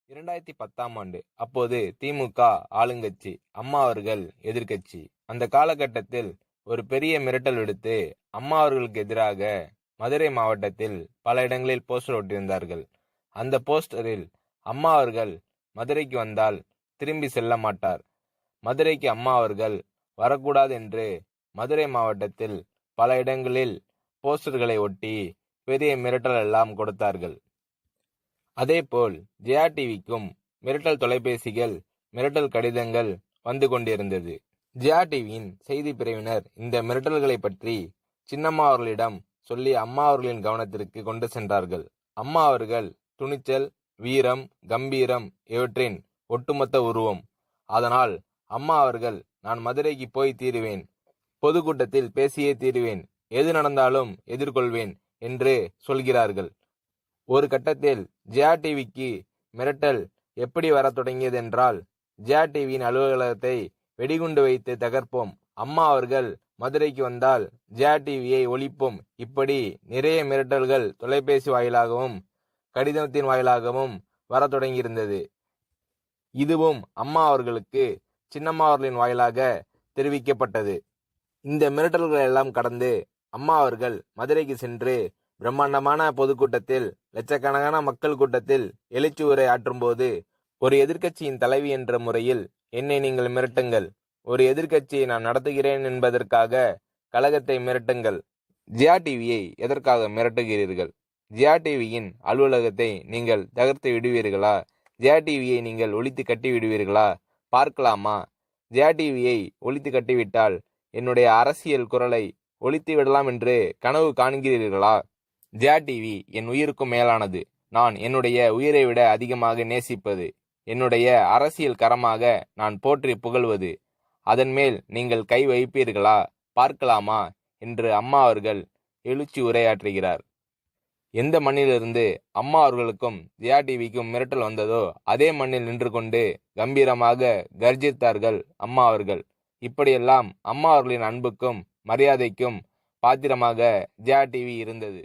2010ஆம் ஆண்டு. அப்போது திமுக ஆளுங்கட்சி, அம்மா அவர்கள் எதிர்க்கட்சி. அந்த காலகட்டத்தில் ஒரு பெரிய மிரட்டல் விடுத்து அம்மா அவர்களுக்கு எதிராக மதுரை மாவட்டத்தில் பல இடங்களில் போஸ்டர் ஒட்டியிருந்தார்கள். அந்த போஸ்டரில் அம்மா அவர்கள் மதுரைக்கு வந்தால் திரும்பி செல்ல மாட்டார், மதுரைக்கு அம்மா அவர்கள் வரக்கூடாது என்று மதுரை மாவட்டத்தில் பல இடங்களில் போஸ்டர்களை ஒட்டி பெரிய மிரட்டல் எல்லாம் கொடுத்தார்கள். அதேபோல் ஜெயா டிவிக்கும் மிரட்டல் தொலைபேசிகள், மிரட்டல் கடிதங்கள் வந்து கொண்டிருந்தது. ஜெயா டிவியின் செய்தி பிரிவினர் இந்த மிரட்டல்களை பற்றி சின்னம்மா அவர்களிடம் சொல்லி அம்மா அவர்களின் கவனத்திற்கு கொண்டு சென்றார்கள். அம்மா அவர்கள் துணிச்சல், வீரம், கம்பீரம் இவற்றின் ஒட்டுமொத்த உருவம். அதனால் அம்மா அவர்கள் நான் மதுரைக்கு போய் தீருவேன், பொதுக்கூட்டத்தில் பேசியே தீருவேன், எது நடந்தாலும் எதிர்கொள்வேன் என்று சொல்கிறார்கள். ஒரு கட்டத்தில் ஜெயா டிவிக்கு மிரட்டல் எப்படி வர தொடங்கியது என்றால், ஜெயா டிவியின் அலுவலகத்தை வெடிகுண்டு வைத்து தகர்ப்போம், அம்மா அவர்கள் மதுரைக்கு வந்தால் ஜெயா டிவியை ஒழிப்போம், இப்படி நிறைய மிரட்டல்கள் தொலைபேசி வாயிலாகவும் கடிதத்தின் வாயிலாகவும் வர தொடங்கியிருந்தது. இதுவும் அம்மா அவர்களுக்கு சின்னம்மா அவர்களின் வாயிலாக தெரிவிக்கப்பட்டது. இந்த மிரட்டல்கள் எல்லாம் கடந்து அம்மா அவர்கள் மதுரைக்கு சென்று பிரம்மாண்டமான பொதுக்கூட்டத்தில், லட்சக்கணக்கான மக்கள் கூட்டத்தில் எழுச்சி உரை ஆற்றும்போது, ஒரு எதிர்க்கட்சியின் தலைவி என்ற முறையில் என்னை நீங்கள் மிரட்டுங்கள், ஒரு எதிர்க்கட்சியை நான் நடத்துகிறேன் என்பதற்காக கழகத்தை மிரட்டுங்கள், ஜெயா டிவியை எதற்காக மிரட்டுகிறீர்கள், ஜெயா டிவியின் அலுவலகத்தை நீங்கள் தகர்த்து விடுவீர்களா, ஜெயா டிவியை நீங்கள் ஒழித்து கட்டி விடுவீர்களா, பார்க்கலாமா, ஜெயா டிவியை ஒழித்து கட்டிவிட்டால் என்னுடைய அரசியல் குரலை ஒழித்து விடலாம் என்று கனவு காண்கிறீர்களா, ஜெயா டிவி என் உயிருக்கும் மேலானது, நான் என்னுடைய உயிரை விட அதிகமாக நேசிப்பது, என்னுடைய அரசியல் கரமாக நான் போற்றி புகழ்வது, அதன் மேல் நீங்கள் கை வைப்பீர்களா, பார்க்கலாமா என்று அம்மா அவர்கள் எழுச்சி உரையாற்றுகிறார். எந்த மண்ணிலிருந்து அம்மா அவர்களுக்கும் ஜெயா டிவிக்கும் மிரட்டல் வந்ததோ அதே மண்ணில் நின்று கொண்டு கம்பீரமாக கர்ஜித்தார்கள் அம்மா அவர்கள். இப்படியெல்லாம் அம்மா அவர்களின் அன்புக்கும் மரியாதைக்கும் பாத்திரமாக ஜெயா டிவி இருந்தது.